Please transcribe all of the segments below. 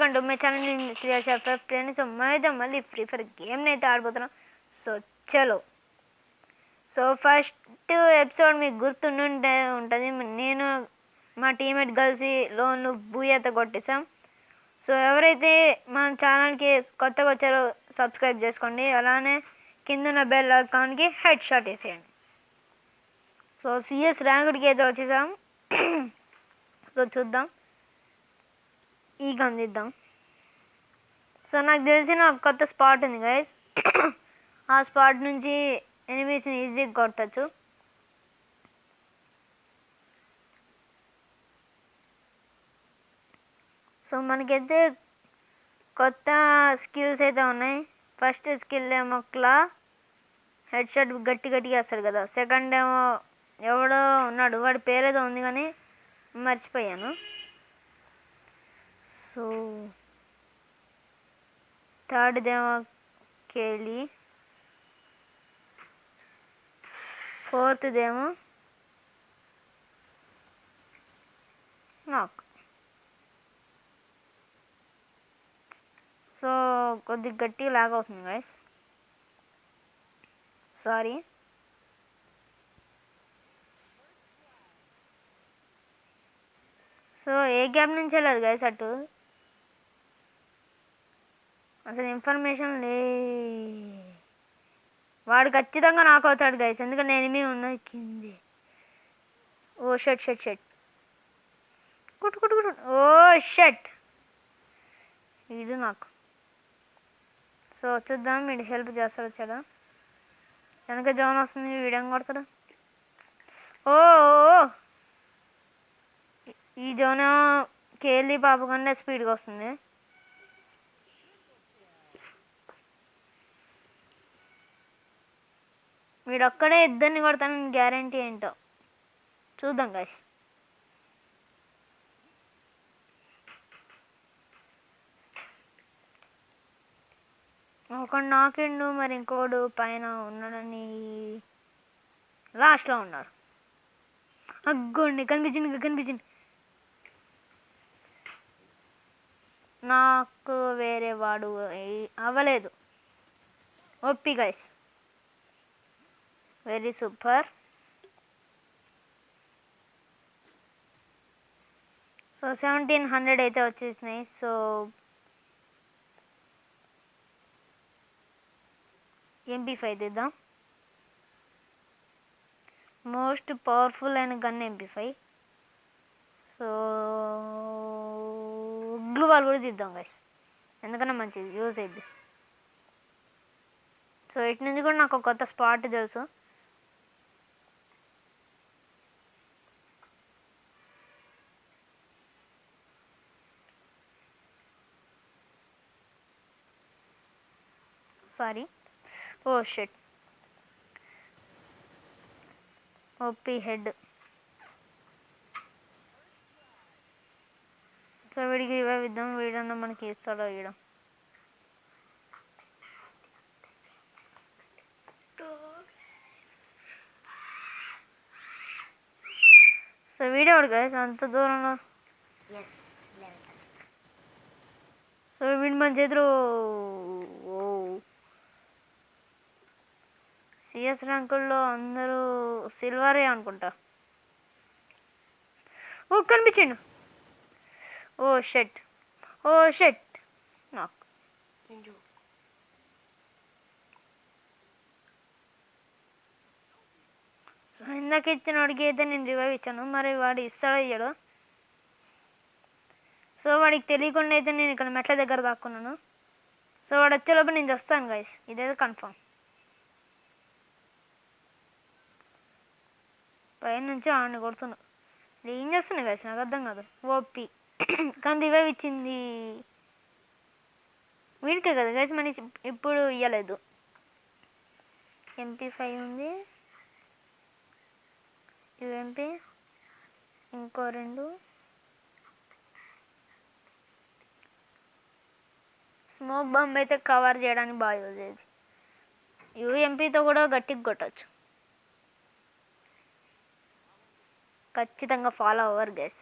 Welcome to my channel Shreyash friends. So మనమైతే మళ్ళీ free fire గేమ్ని అయితే ఆడిపోతున్నాం. సో చలో. సో ఫస్ట్ ఎపిసోడ్ మీకు గుర్తుండే ఉంటుంది. నేను మా టీమేట్ కలిసి లోన్లు బూయత కొట్టేసాం. సో ఎవరైతే మన ఛానల్కి కొత్తగా వచ్చారో సబ్స్క్రైబ్ చేసుకోండి. అలానే కింద బెల్ ఐకాన్కి హెడ్ షాట్ వేసేయండి. సో సిఎస్ ర్యాంకుడికి అయితే వచ్చేసాం. సో చూద్దాం, ఈ గన్ తీద్దాం. సో నాకు తెలిసిన ఒక కొత్త స్పాట్ ఉంది గైస్. ఆ స్పాట్ నుంచి ఎనిమీస్ని ఈజీగా కొట్టచ్చు. సో మనకైతే కొత్త స్కిల్స్ అయితే ఉన్నాయి. ఫస్ట్ స్కిల్ ఏమో క్లా, హెడ్ షాట్ గట్టిగా వేస్తాడు కదా. సెకండ్ ఏమో ఎవడో ఉన్నాడు, వాడి పేరేదో ఉంది కానీ మర్చిపోయాను. సో థర్డ్దేమో కేలి, ఫోర్త్దేమో నాక్. సో కొద్దిగా గట్టిగా లాగ్ అవుతుంది గైస్, సారీ. సో ఏ గ్యాప్ నుంచి వెళ్ళదు గైస్ అటు, అసలు ఇన్ఫర్మేషన్ లే. వాడు ఖచ్చితంగా నాకు అవుతాడు గైస్, ఎందుకంటే ఎనిమి ఉన్నది కింది. ఓ షట్ షట్ షట్, కుట్టు కుట్టు కుట్టు. ఓ షట్, ఇది నాకు. సో చూద్దాం వీడు హెల్ప్ చేస్తాడు. వచ్చాడా వెనక జోన్ వస్తుంది, వీడియం కొడతాడు. ఓ ఈ జోన్ కేళ్ళి పాప కన్నా స్పీడ్గా వస్తుంది. వీడొక్కడే ఇద్దరిని కొడతానని గ్యారంటీ ఏంటో చూద్దాం గైస్. ఒకడు నాకిండు, మరి ఇంకోడు పైన ఉన్నాడని లాస్ట్లో ఉన్నాడు. అగ్గోండి కనిపించింది. నాకు వేరే వాడు అవ్వలేదు. OP guys, very super. So 1700 అయితే వచ్చేసినాయి. సో MP5 తీద్దాం. మోస్ట్ పవర్ఫుల్ అయిన gun MP5. So glue wall కూడా తీద్దాం గైస్, ఎందుకన్నా మంచిది, యూజ్ అయింది. సో ఇటు నుంచి కూడా నాకు ఒక కొత్త స్పాట్ తెలుసు. సారీ, ఓ షెట్, ఓపీ హెడ్. సో వీడికి రివైవ్ ఇద్దాం, వీడన్నా మనకి ఇస్తాడో వీడ. సో వీడేవాడు గైస్ అంత దూరంలో. సో వీడు మన చేతిలో సిఎస్ ర్యాంకుల్లో అందరూ సిల్వరే అనుకుంటా. ఓ కనిపించిండు. ఓ షెట్ నాకు. సో ఇందాక ఇచ్చిన వాడికి అయితే నేను రివైవ్ ఇచ్చాను, మరి వాడు ఇస్తాడో ఇయ్యడో. సో వాడికి తెలియకుండా అయితే నేను ఇక్కడ మెట్ల దగ్గర దాక్కున్నాను. సో వాడు వచ్చేలోపు నేను వస్తాను గైస్, ఇదేదో కన్ఫర్మ్. పైన నుంచి ఆడిని కొడుతున్నాడు. ఏం చేస్తున్నాయి గైస్ నాకు అర్థం కాదు. ఓపి కానీ రివైవ్ ఇచ్చింది వీడికే కదా గైస్, మన ఇప్పుడు ఇవ్వలేదు. MP5 ఉంది, UMP, ఇంకో 2 స్మోక్ బాంబ్ అయితే కవర్ చేయడానికి బాగా యూజ్ అయ్యేది. UMPతో కూడా గట్టిగా కొట్టచ్చు. ఖచ్చితంగా ఫాలో అవ్వరు గైస్.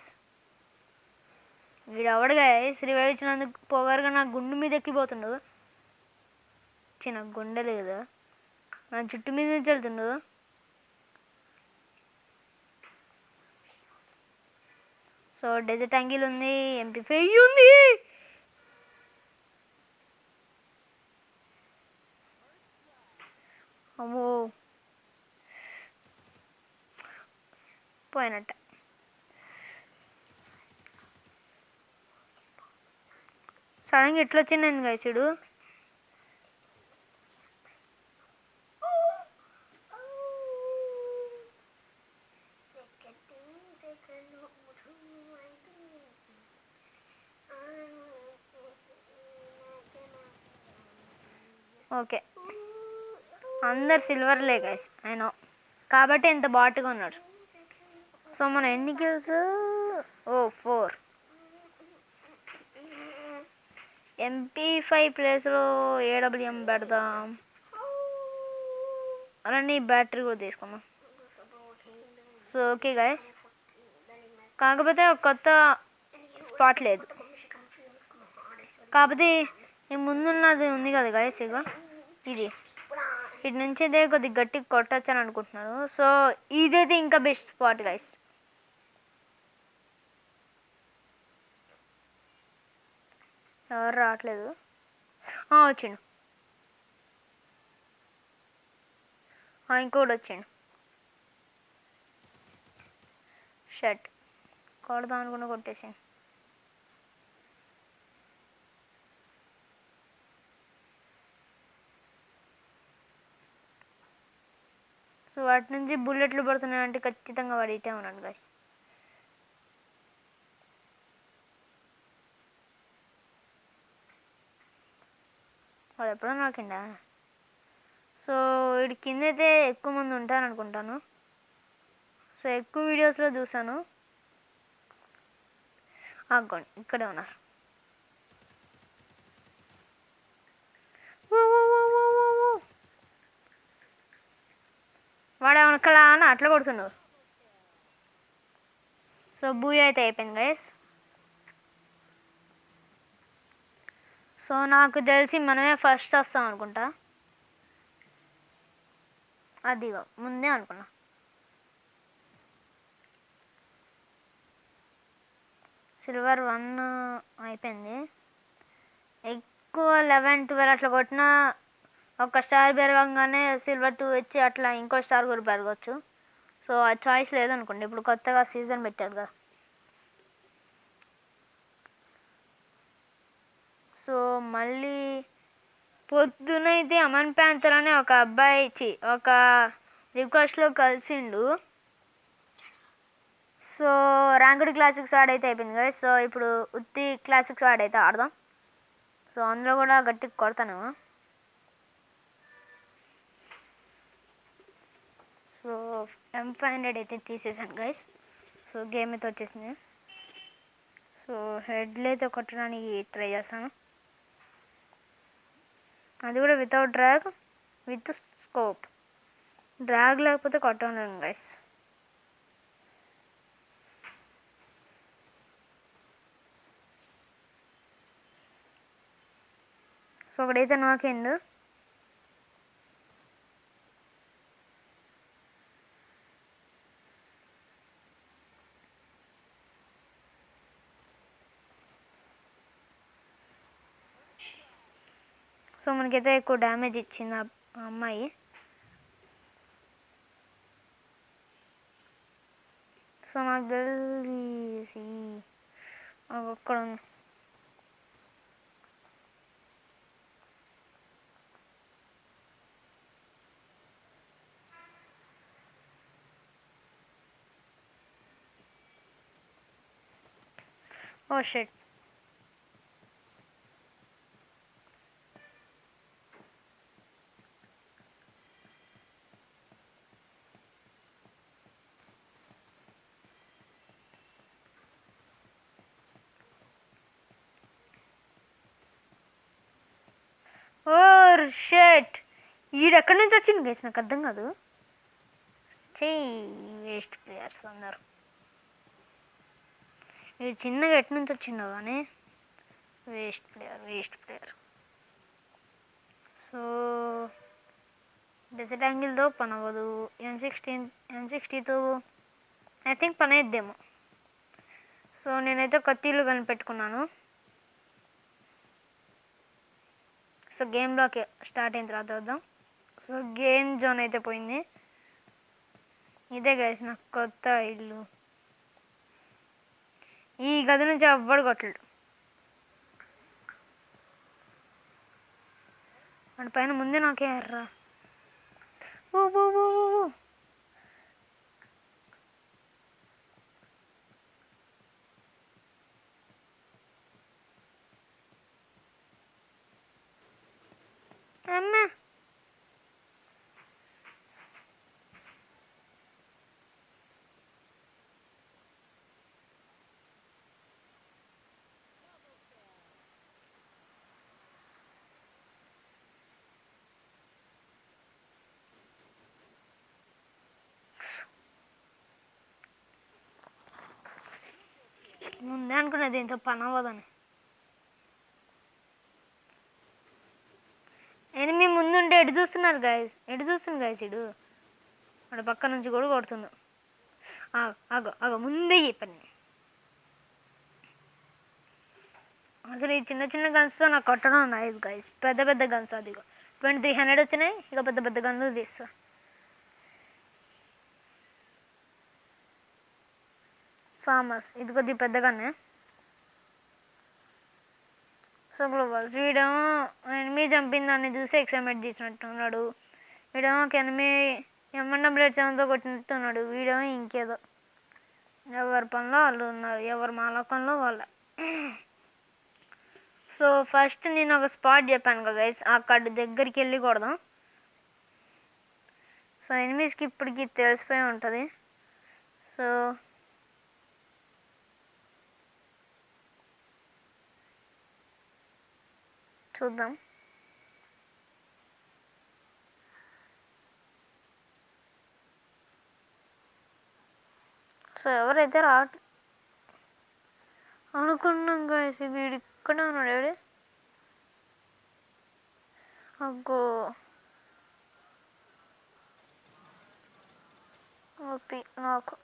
వీడు ఎవడుగా రివైవ్ ఇచ్చినందుకు పొగరుగా నా గుండు మీద ఎక్కిపోతుండు. చిన్న గుండె లేదు, నా చుట్టు మీద నుంచి వెళ్తుండు. సో డెజర్ట్ యాంగిల్ ఉంది, MP5 ఉంది. అమ్మో పోయినట్ట. సడన్గా ఎట్లా వచ్చిందండి గైసుడు. ఓకే అందరు సిల్వర్లే గైస్ అయినా, కాబట్టి ఎంత బాటుగా ఉన్నాడు. సో మన ఎన్ని కిల్స్? 4. MP5 ప్లేస్లో AWM పెడదాం. అలానే బ్యాటరీ కూడా తీసుకుందాం. సో ఓకే గైస్, కాకపోతే ఒక కొత్త స్పాట్ లేదు. కాకపోతే ఈ ముందున్నది ఉంది కదా గైస్, ఇక ఇది ఇటు నుంచి అయితే కొద్దిగా గట్టిగా కొట్టచ్చు అని అనుకుంటున్నాను. సో ఇదైతే ఇంకా బెస్ట్ స్పాట్ గైస్. ఎవరు రావట్లేదు. వచ్చిండు, ఇంకోటి వచ్చిండు. షర్ట్ కొడదాం అనుకున్నా కొట్టేసాను. సో వాటి నుంచి బుల్లెట్లు పడుతున్నాయంటే ఖచ్చితంగా వాడు ఇటే ఉన్నాడు గైస్. వాడు ఎప్పుడో నాకిండా. సో వీడి కింద అయితే ఎక్కువ మంది ఉంటారు అనుకుంటాను. సో ఎక్కువ వీడియోస్లో చూసాను. ఆగండి, ఇక్కడే ఉన్నారు. వాడు వెనకలా అని అట్లా కొడుతున్నావు. సో బూయ్ అయితే అయిపోయింది గైస్. సో నాకు తెలిసి మనమే ఫస్ట్ వస్తాం అనుకుంటా. అదిగో ముందే అనుకున్నా. సిల్వర్ 1 అయిపోయింది. ఎక్కువ 11, 12 అట్లా కొట్టినా ఒక స్టార్ పెరగంగానే సిల్వర్ 2 వచ్చి అట్లా ఇంకో స్టార్ కూడా పెరగచ్చు. సో ఆ చాయిస్ లేదనుకోండి, ఇప్పుడు కొత్తగా సీజన్ పెట్టారు కదా. సో మళ్ళీ పొద్దునైతే అమన్ ప్యాంతర్ అనే ఒక అబ్బాయి ఒక రిక్వెస్ట్లో కలిసిండు. సో ర్యాంక్డ్ క్లాసిక్స్ ఆడైతే అయిపోయింది కదా. సో ఇప్పుడు ఉత్తి క్లాసిక్స్ ఆడైతే ఆడదాం. సో అందులో కూడా గట్టిగా కొడతాను. సో M500 అయితే తీసేసాను గైస్. సో గేమ్ అయితే వచ్చేసింది. సో హెడ్లు అయితే కొట్టడానికి ట్రై చేస్తాను, అది కూడా without drag, with scope. Drag లేకపోతే కొట్టలేను గైస్. సో ఒకడైతే నాకేండు. సో మనకైతే ఎక్కువ డ్యామేజ్ ఇచ్చింది ఆ అమ్మాయి. సో నాకు తెలిసి అక్కడ ఉంది. Oh shit. ఓర్ షిట్, ఈడెక్కడి నుంచి వచ్చింది గైస్, నాకు అర్థం కాదు. చెయ్యి వేస్ట్ ప్లేయర్స్ అందరు. ఈ చిన్నగా ఎటు నుంచి వచ్చిండో కానీ వేస్ట్ ప్లేయర్. సో డెజర్ట్ యాంగిల్తో పని అవ్వదు. M60తో ఐ థింక్ పని అయిద్దేమో. సో నేనైతే కత్తిలు కనిపెట్టుకున్నాను. సో గేమ్లోకి స్టార్ట్ అయిన తర్వాత వద్దాం. సో గేమ్ జోన్ అయితే పోయింది. ఇదే గైస్ నాకు కొత్త ఇల్లు. ఈ గది నుంచి ఎవ్వడు కొట్టలేడు. వాడి పైన ముందే నాకే ఎర్రా. ఓ ఓ ఓ ఓ. అమ్మా ముందే అనుకున్నది దీంతో పని అవ్వదని. ఎనిమి ముందుంటే ఎటు చూస్తున్నారు గైస్ ఇడు వాడు పక్క నుంచి కూడా కొడుతుండు. ఆగో ముందే చెప్పండి. అసలు ఈ చిన్న గన్స్తో నాకు కొట్టడం రాదు గైస్. పెద్ద గన్స్ అదిగో 2300 వచ్చినాయి. ఇక పెద్ద గన్లు తీస్తా. ఫార్మర్స్ ఇది కొద్దిగా పెద్ద గన్నే. సో గ్లోబల్స్ వీడేమో ఎనిమి చంపిన దాన్ని చూసి ఎక్సైట్మెంట్ తీసినట్టున్నాడు. వీడేమో ఒక ఎనిమి ఏమన్నా బ్లేడ్ సెవెన్తో కొట్టినట్టున్నాడు. వీడేమో ఇంకేదో. ఎవరి పనిలో వాళ్ళు ఉన్నారు, ఎవరి మాలకంలో వాళ్ళ. సో ఫస్ట్ నేను ఒక స్పాట్ చెప్పాను కదా గైస్, అక్కడ దగ్గరికి వెళ్ళి కొడదాం. సో ఎనిమీస్కి ఇప్పటికి తెలిసిపోయి ఉంటుంది. సో చూద్దాం. సో ఎవరైతే అనుకున్నాం గైస్, వీడు ఇక్కడే ఉన్నాడు. ఎవడే అగ్గో ఓపి నాకు.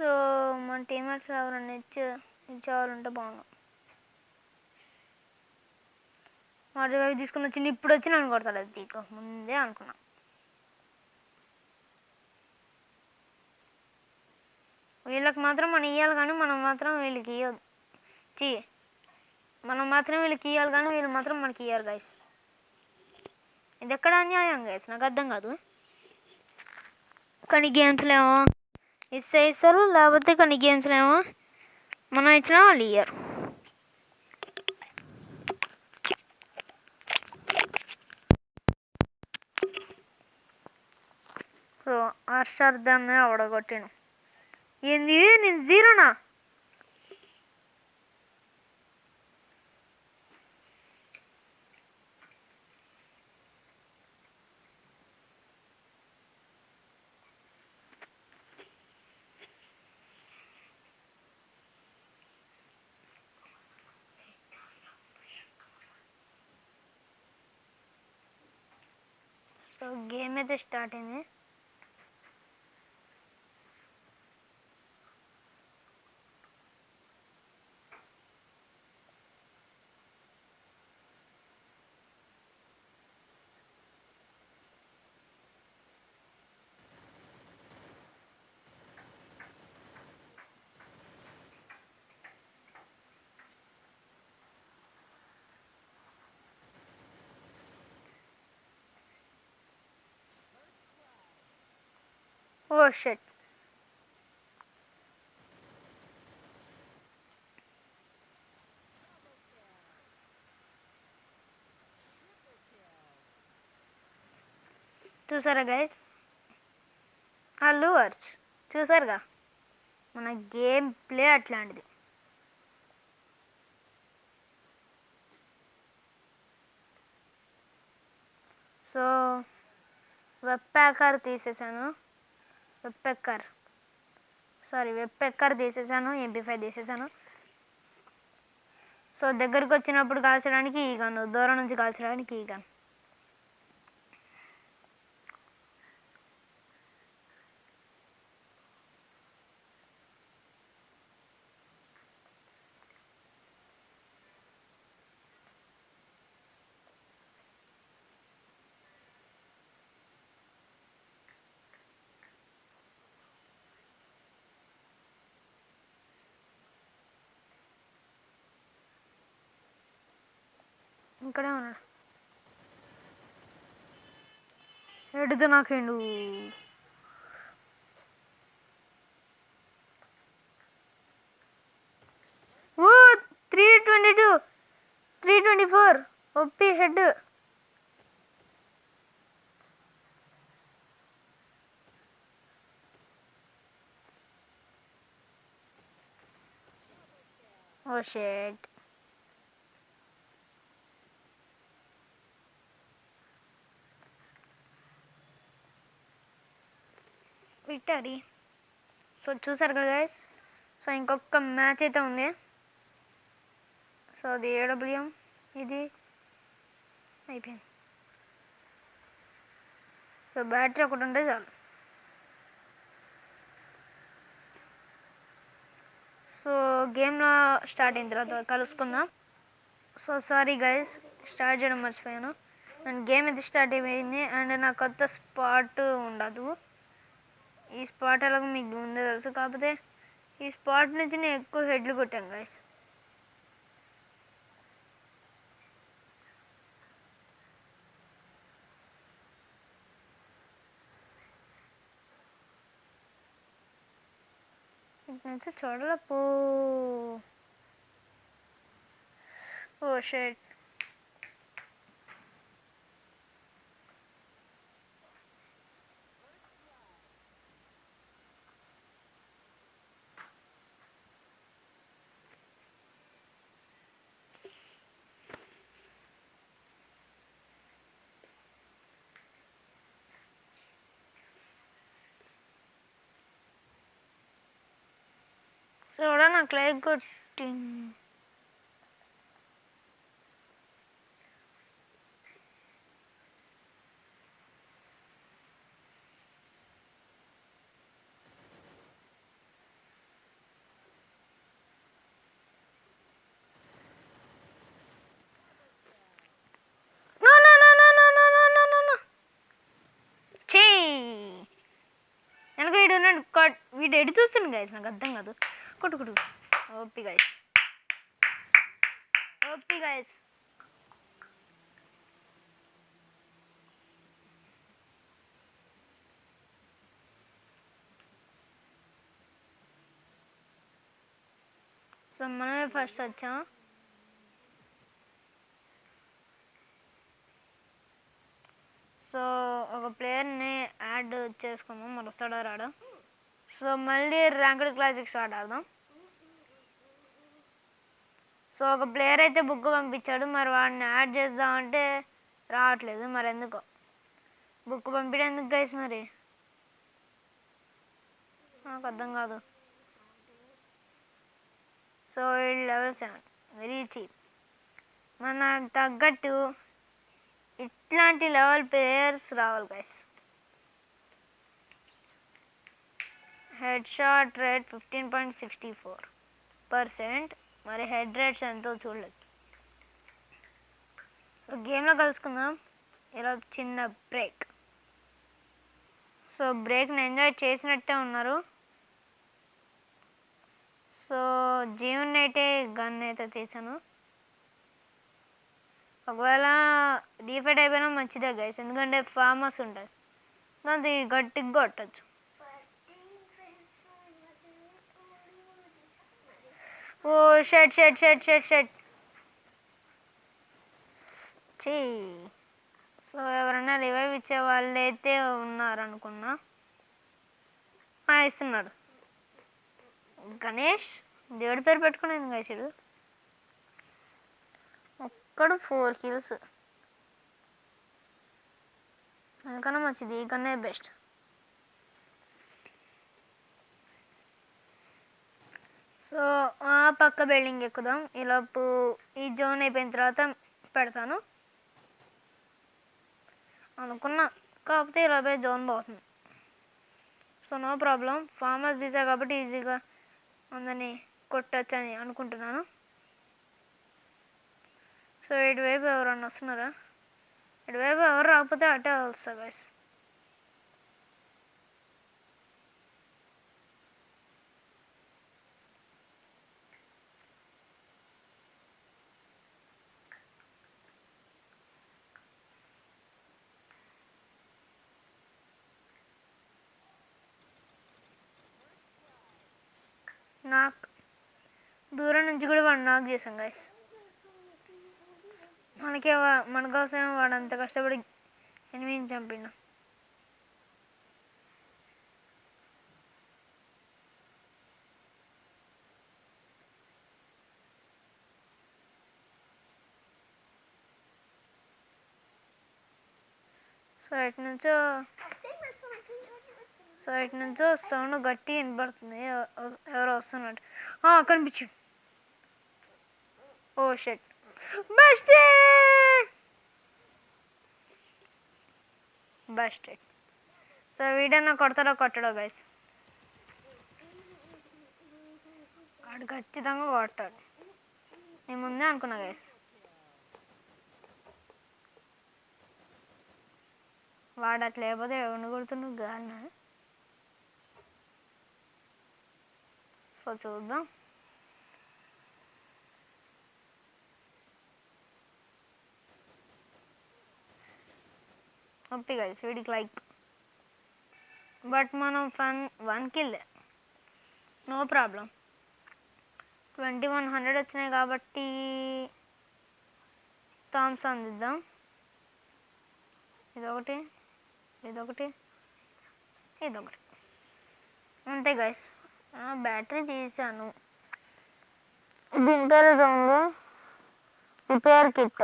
సో మన టీమేట్స్ ఎవరైనా ఇచ్చేవాళ్ళంటే బాగుండు. వాటి వైపు తీసుకుని వచ్చి ఇప్పుడు వచ్చి నన్ను కొడతాడు. అది తీకో ముందే అనుకున్నా. వీళ్ళకి మాత్రం మనం ఇవ్వాలి కానీ మనం మాత్రం వీళ్ళకి ఇవ్వద్దు. మనం మాత్రం వీళ్ళకి ఇవ్వాలి కానీ వీళ్ళు మాత్రం మనకి ఇవ్వరు గైస్. ఇది ఎక్కడ అన్యాయం గైస్, నాకు అర్థం కాదు. కొన్ని గేమ్స్లో ఏమో ఇస్తారు, లేకపోతే కొన్ని గేమ్స్లో ఏమో మనం ఇచ్చినా వాళ్ళు ఇయ్యరు. సో హర్షార్థాన్ని అవడగొట్టాను. ఏంది నేను జీరోనా? సో గేమ్ అయితే స్టార్ట్ అయింది. ఓ షట్. చూసారా గైస్, లూవర్స్ చూసారుగా, మన గేమ్ ప్లే అట్లాంటిది. సో వెబ్ ప్యాకర్ తీసేసాను, వెబ్ పెక్కర్ తీసేసాను, MP5 తీసేసాను. సో దగ్గరికి వచ్చినప్పుడు కాల్చడానికి ఈ గన్ను, దూరం నుంచి కాల్చడానికి ఈ గన్. ఇక్కడే ఉన్నాడు, ఎడుతూ నాకేండు. ఓ 322, 324 ఒప్పి హెడ్. ఓ షేట్. విక్టరీ. సో చూసారు కదా గైస్, సో ఇంకొక మ్యాచ్ అయితే ఉంది. సో అది AWM, ఇది అయిపోయింది. సో బ్యాటరీ ఒకటి ఉంటే చాలు. సో గేమ్లో స్టార్ట్ అయిన తర్వాత కలుసుకుందాం. సో సారీ గైస్, స్టార్ట్ చేయడం మర్చిపోయాను. అండ్ గేమ్ అయితే స్టార్ట్ అయిపోయింది. అండ్ నా కొత్త స్పాట్ ఉండదు. ఈ స్పాట్ ఎలాగో మీకు ముందే తెలుసు, కాకపోతే ఈ స్పాట్ నుంచి నేను ఎక్కువ హెడ్లు కొట్టాను గైస్. ఇటు నుంచి చూడలేపో. ఓ షెట్. చూడ నాకు లైక్ కొట్టింది. వెనక వీడు ఉన్నాడు, వీడు ఎడి చూస్తాను గైస్, నాకు అర్థం కాదు. కొట్టు. OP guys. సో మనమే ఫస్ట్ వచ్చాం. సో ఒక ప్లేయర్ని యాడ్ చేసుకుందాం, మరి వస్తాడో రాడో. సో మళ్ళీ ర్యాంక్డ్ క్లాసిక్స్ ఆడదాం. సో ఒక ప్లేయర్ అయితే బుక్ పంపించాడు, మరి వాడిని యాడ్ చేద్దామంటే రావట్లేదు, మరి ఎందుకో. బుక్ పంపించడం ఎందుకు గైస్ మరి, నాకు అర్థం కాదు. So level 7 very cheap. మనకు తగ్గట్టు ఇట్లాంటి లెవెల్ ప్లేయర్స్ రావాలి గైస్. Head shot rate 15.64%. మరి హెడ్ రేట్స్ ఎంతో చూడలేదు. గేమ్లో కలుసుకుందాం. ఇలా చిన్న బ్రేక్. సో బ్రేక్ని ఎంజాయ్ చేసినట్టే ఉన్నారు. సో జీవన్ అయితే గన్ అయితే తీసాను. ఒకవేళ డిఫైట్ అయిపోయినా మంచిదే గైస్, ఎందుకంటే ఫార్మర్స్ ఉంటుంది, దాంతో గట్టిగా కొట్టచ్చు. ఓ shut shut shut shut shut చీ. సో ఎవరైనా రివైవ్ ఇచ్చే వాళ్ళు అయితే ఉన్నారనుకున్నా. ఇస్తున్నాడు గణేష్, దేవుడి పేరు పెట్టుకున్నాను గైసుడు. ఒక్కడు 4 kills, అందుకన్నా మంచిది, ఈ కన్నా బెస్ట్. సో ఆ పక్క బిల్డింగ్ ఎక్కుదాం. ఈలోపు ఈ జోన్ అయిపోయిన తర్వాత పెడతాను అనుకున్నా, కాకపోతే ఈలోపే జోన్ పోతుంది. సో నో ప్రాబ్లం, ఫార్మర్స్ తీసా కాబట్టి ఈజీగా అందరినీ కొట్టచ్చు అని అనుకుంటున్నాను. సో ఇటువైపు ఎవరన్నా వస్తున్నారా? ఇటువైపు ఎవరు రాకపోతే అటే వస్తా గైస్. నాకు దూరం నుంచి కూడా వాడు నాక్ చేసాం గైస్. మన కోసం వాడు అంత కష్టపడి ఎనిమిది చంపిండు. సో ఇటు నుంచో సౌండ్ గట్టి వినపడుతుంది, ఎవరో వస్తున్నట్టు. కనిపించాడు. ఓ షట్, బస్టెడ్. సో వీడన్నా కొడతాడో కొట్టడో గైస్, వాడు ఖచ్చితంగా కొట్టాడు. నేను ముందే అనుకున్నా గైస్. వాడు అట్లా లేకపోతే ఎవరిని కొడుతున్నావు గాలిన. సో చూద్దాం. ఓపీ గైస్, వీడికి లైక్. బట్ మనం 1 kill, నో ప్రాబ్లం. 2100 వచ్చినాయి కాబట్టి థామ్సన్ దిద్దాం. ఇదొకటి, ఇదొకటి, ఇదొకటి, అంతే గైస్. బ్యాటరీ తీసాను. దీని పేరు రిపేర్ కిట్.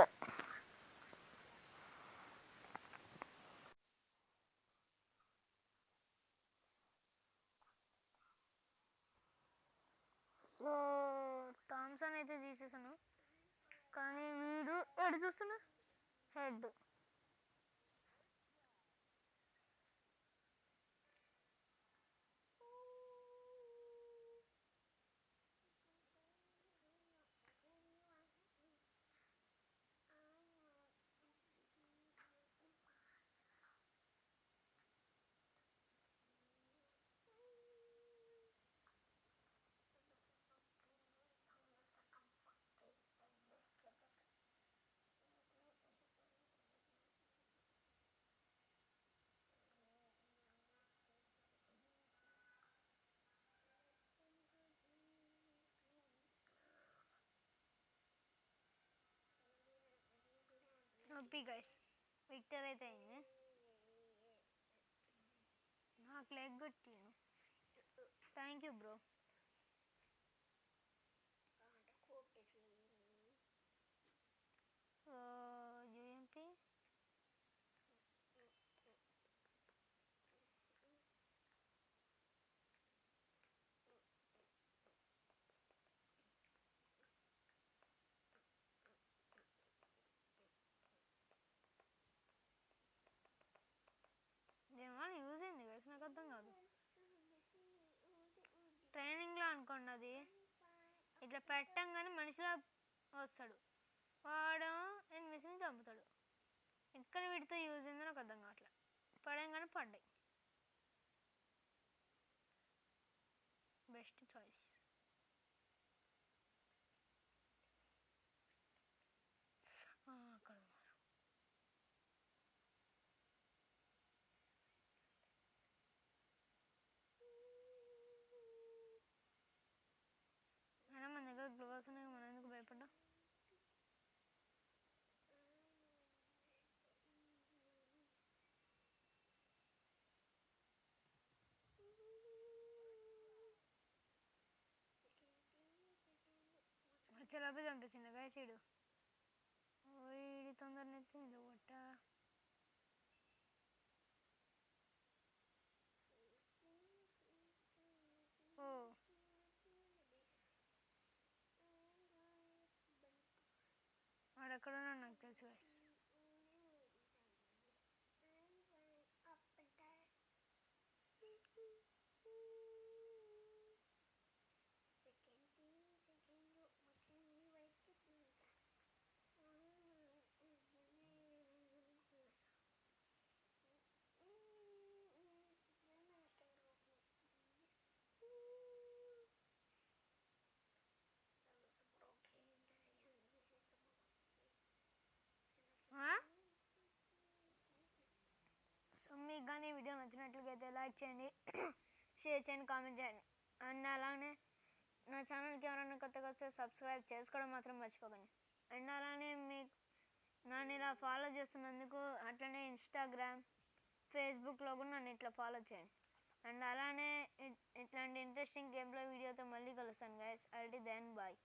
సో థామ్సన్ అయితే తీసేసాను, కానీ వీడు ఎడు చూస్తున్నా హెడ్. ఓపీ గైస్, విక్టర్ అయితే అయింది. నాకు లెగ్ కొట్టిండు, థ్యాంక్ యూ బ్రో. యూఎంపీ దీనివల్ల యూజ్ అయింది గైస్, నాకు అర్థం కాదు. ట్రైనింగ్లో అనుకోండి, అది ఇట్లా పెట్టంగానే మనిషిలా వస్తాడు, వాడు ఎనిమిస్ని చంపుతాడు. ఇక్కడ వీటితో యూజ్ అయిందో నాకు అర్థం కావట్లే. పడంగానే పడ్డాయి. Best choice. అక్కడ అయినా మన దగ్గర అప్పుడు వస్తున్నాయి, మనం ఎందుకు భయపడ్డా? వచ్చేలోపే చంపేసిండు గాయస్ ఈడు. వీడి తొందరనే ఎత్తిండు కొట్ట. ఓ వాడెక్కడ ఉన్నాడు నాకు తెలుసు గాయస్. సో మీకు కానీ వీడియో నచ్చినట్లయితే లైక్ చేయండి, షేర్ చేయండి, కామెంట్ చేయండి. అండ్ అలానే నా ఛానల్కి ఎవరైనా కొత్తగా వస్తే సబ్స్క్రైబ్ చేసుకోవడం మాత్రం మర్చిపోకండి. అండ్ అలానే మీకు నన్ను ఇలా ఫాలో చేస్తున్నందుకు అట్లనే ఇన్స్టాగ్రామ్, ఫేస్బుక్లో కూడా నన్ను ఇట్లా ఫాలో చేయండి. అండ్ అలానే ఇట్లాంటి ఇంట్రెస్టింగ్ గేమ్లో వీడియోతో మళ్ళీ కలుస్తాను గైస్. అల్టి then bye.